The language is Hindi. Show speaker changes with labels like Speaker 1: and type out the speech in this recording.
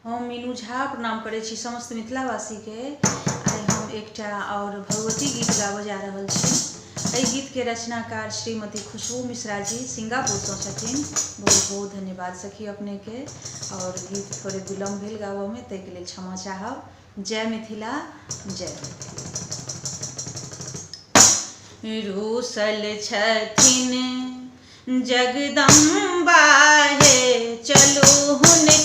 Speaker 1: हम मीनू झा प्रणाम करै छी समस्त मिथिलावासी के। आइ हम एकटा और भगवती गीत गाबऽ जा रहल छी। एहि गीत के रचनाकार श्रीमती खुशबू मिश्रा जी सिंगापुर से छथिन। बहुत बहुत धन्यवाद सखी अपने के। और गीत थोड़े विलम्ब भेल गाबऽ में, ताहि के लेल क्षमा चाहब। जय मिथिला, जय मिथिला। रूसल छथिन जगदम्बा हे, चलू हुनका